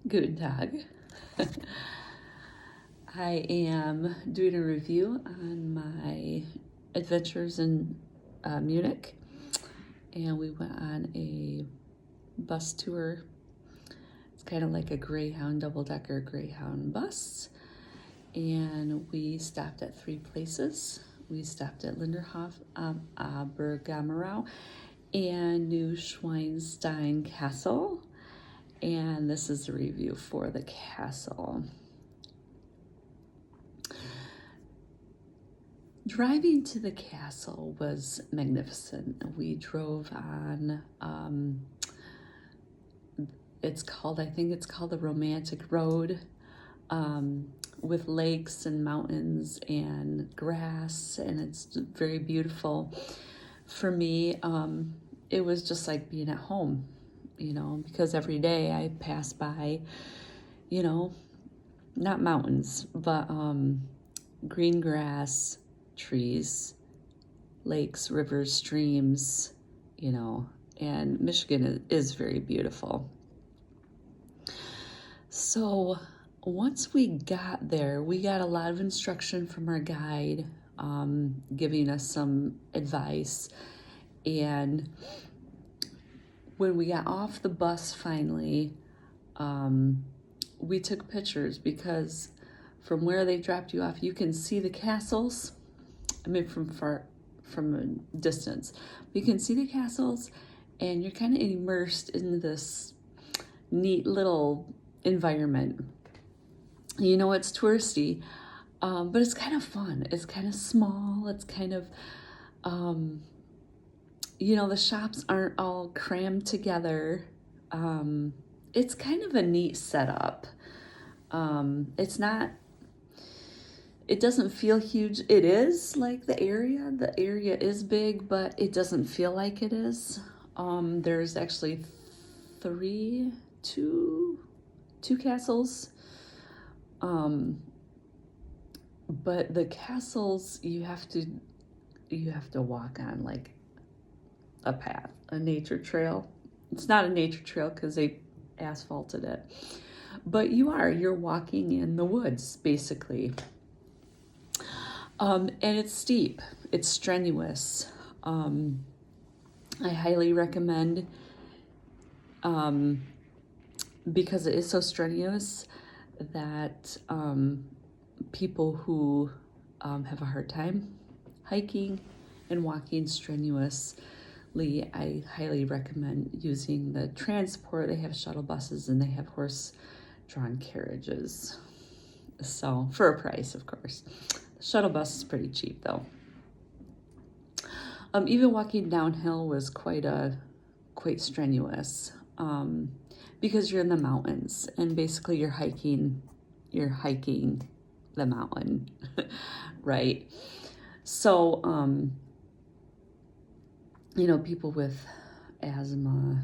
Guten Tag. I am doing a review on my adventures in Munich, and we went on a bus tour. It's kind of like a Greyhound, double-decker Greyhound bus, and we stopped at 3 places. We stopped at Linderhof, Bergamerau, and Neuschwanstein Castle. And this is the review for the castle. Driving to the castle was magnificent. We drove on, I think it's called the Romantic Road, with lakes and mountains and grass, and it's very beautiful. For me, it was just like being at home, because every day I pass by, not mountains, but green grass, trees, lakes, rivers, streams, and Michigan is very beautiful. So once we got there, we got a lot of instruction from our guide, giving us some advice. And when we got off the bus finally, we took pictures because from where they dropped you off, you can see the castles. From a distance, you can see the castles, and you're kind of immersed in this neat little environment. It's touristy, but it's kind of fun. It's kind of small. It's kind of, the shops aren't all crammed together. It's kind of a neat setup. It doesn't feel huge. It is like the area is big, but it doesn't feel like it is. There's actually two castles. But the castles, you have to walk on like a path, a nature trail. It's not a nature trail because they asphalted it, but you're walking in the woods basically. And it's steep, it's strenuous. I highly recommend, because it is so strenuous, that people who have a hard time hiking and walking strenuously, I highly recommend using the transport. They have shuttle buses and they have horse-drawn carriages. So, for a price, of course. The shuttle bus is pretty cheap, though. Even walking downhill was quite strenuous, because you're in the mountains and basically you're hiking the mountain, right? So, people with asthma,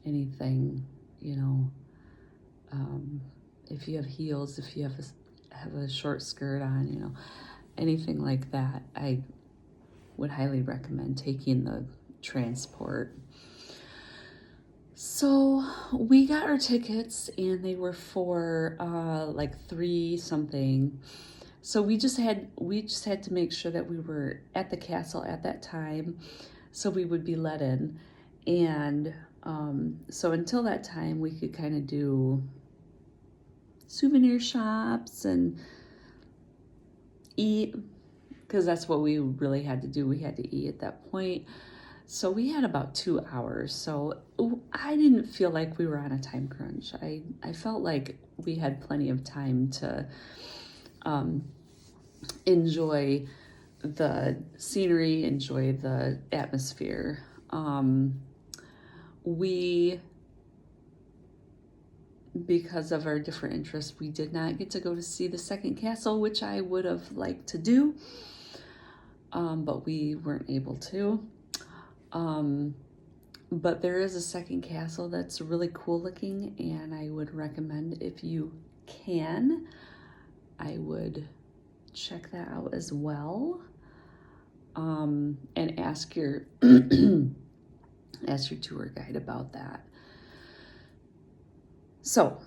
anything, if you have heels, if you have a short skirt on, anything like that, I would highly recommend taking the transport. So we got our tickets and they were for like 3 something. So we just had to make sure that we were at the castle at that time so we would be let in. And so until that time we could kind of do souvenir shops and eat, because that's what we really had to do. We had to eat at that point. So we had about 2 hours. So I didn't feel like we were on a time crunch. I felt like we had plenty of time to enjoy the scenery, enjoy the atmosphere. Because of our different interests, we did not get to go to see the second castle, which I would have liked to do, but we weren't able to. But there is a second castle that's really cool looking, and I would recommend, if you can, I would check that out as well, and ask your tour guide about that. So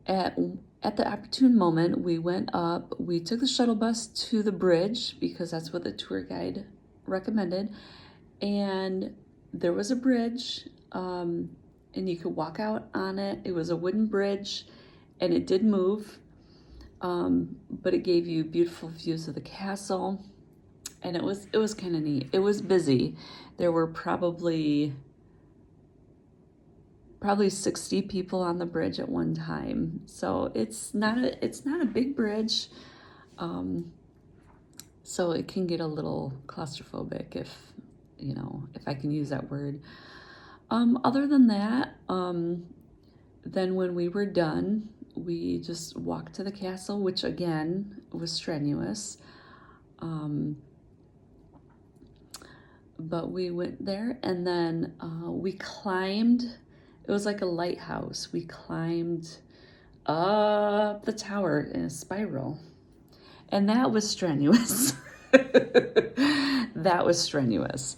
at the opportune moment, we went up, we took the shuttle bus to the bridge because that's what the tour guide recommended. And there was a bridge, and you could walk out on it. It was a wooden bridge, and it did move, but it gave you beautiful views of the castle, and it was kind of neat. It was busy. There were probably 60 people on the bridge at one time. So it's not a big bridge. So it can get a little claustrophobic if I can use that word. Other than that, then when we were done, we just walked to the castle, which again was strenuous. But we went there, and then we climbed. It was like a lighthouse. We climbed up the tower in a spiral, and that was strenuous. That was strenuous,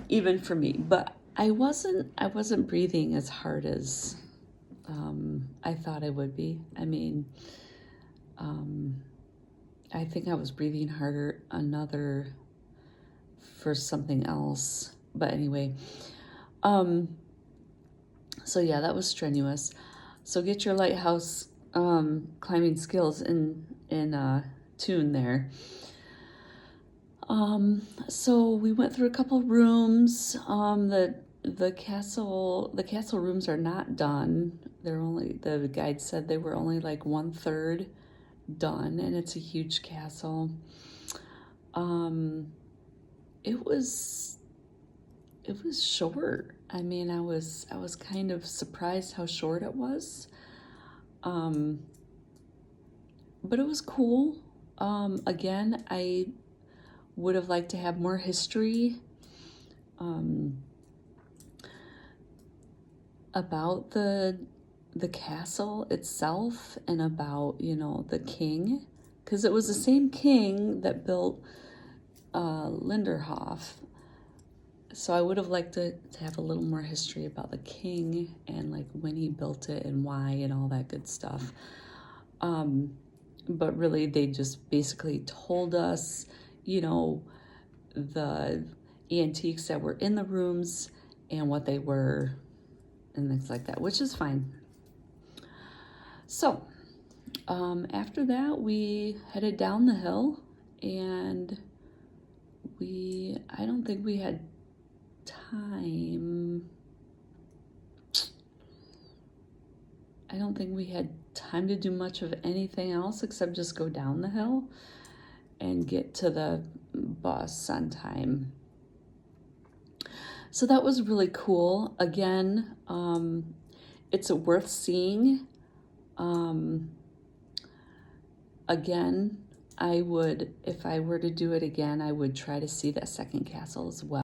even for me. But I wasn't breathing as hard as I thought I would be. I mean, I think I was breathing harder for something else. But anyway, so yeah, that was strenuous. So get your lighthouse climbing skills in tune there. So we went through a couple rooms. The castle rooms are not done. The guide said they were only like 1/3 done, and it's a huge castle. It was short. I mean, I was kind of surprised how short it was. But it was cool. Again, I would have liked to have more history about the castle itself and about, the king, because it was the same king that built Linderhof. So I would have liked to have a little more history about the king and like when he built it and why and all that good stuff. But really, they just basically told us, the antiques that were in the rooms and what they were and things like that, which is fine. So after that, we headed down the hill, and I don't think we had time. I don't think we had time to do much of anything else except just go down the hill and get to the bus on time. So that was really cool. Again, it's worth seeing. Again, I would, if I were to do it again, I would try to see that second castle as well.